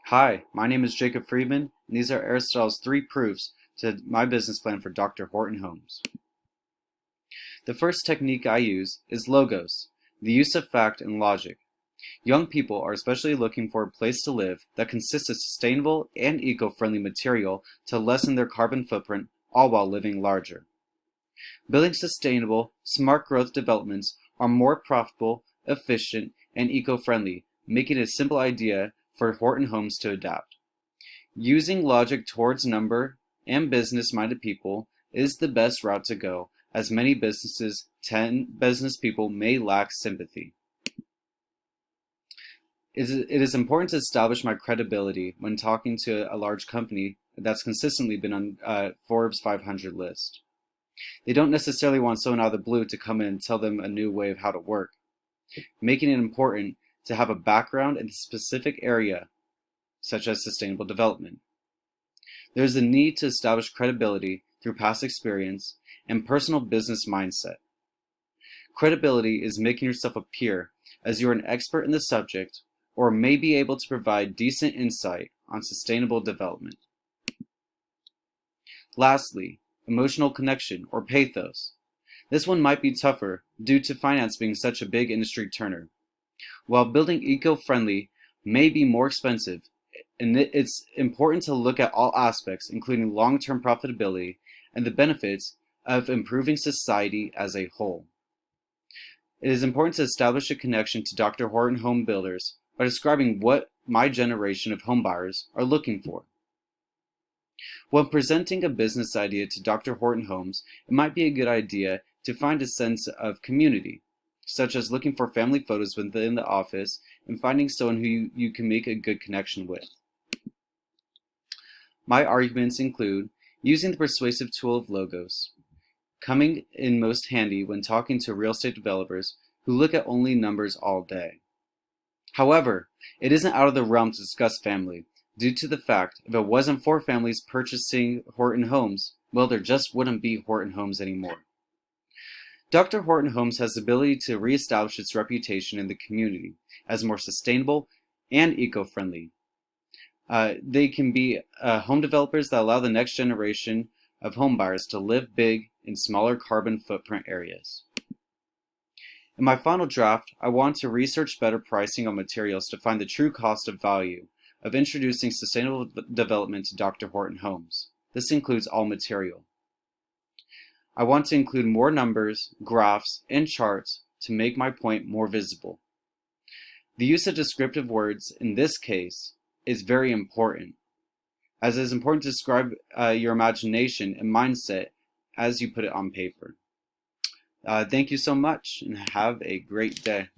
Hi, my name is Jacob Friedman, and these are Aristotle's 3 proofs to my business plan for Dr. Horton Homes. The first technique I use is logos, the use of fact and logic. Young people are especially looking for a place to live that consists of sustainable and eco-friendly material to lessen their carbon footprint, all while living larger. Building sustainable, smart growth developments are more profitable, efficient, and eco-friendly, making it a simple idea for Horton Homes to adapt. Using logic towards number and business-minded people is the best route to go, as many business people may lack sympathy. It is important to establish my credibility when talking to a large company that's consistently been on Forbes 500 list. They don't necessarily want someone out of the blue to come in and tell them a new way of how to work, making it important to have a background in a specific area, such as sustainable development. There is a need to establish credibility through past experience and personal business mindset. Credibility is making yourself appear as you are an expert in the subject or may be able to provide decent insight on sustainable development. Lastly, emotional connection or pathos. This one might be tougher due to finance being such a big industry turner. While building eco-friendly may be more expensive, and it's important to look at all aspects, including long-term profitability and the benefits of improving society as a whole. It is important to establish a connection to Dr. Horton Home Builders by describing what my generation of homebuyers are looking for. When presenting a business idea to Dr. Horton Homes, it might be a good idea to find a sense of community, such as looking for family photos within the office and finding someone who you can make a good connection with. My arguments include using the persuasive tool of logos, coming in most handy when talking to real estate developers who look at only numbers all day. However, it isn't out of the realm to discuss family, due to the fact if it wasn't for families purchasing Horton Homes, well, there just wouldn't be Horton Homes anymore. Dr. Horton Homes has the ability to reestablish its reputation in the community as more sustainable and eco-friendly. They can be home developers that allow the next generation of homebuyers to live big in smaller carbon footprint areas. In my final draft, I want to research better pricing on materials to find the true cost of value of introducing sustainable development to Dr. Horton Homes. This includes all material. I want to include more numbers, graphs, and charts to make my point more visible. The use of descriptive words in this case is very important, as it is important to describe your imagination and mindset as you put it on paper. Thank you so much and have a great day.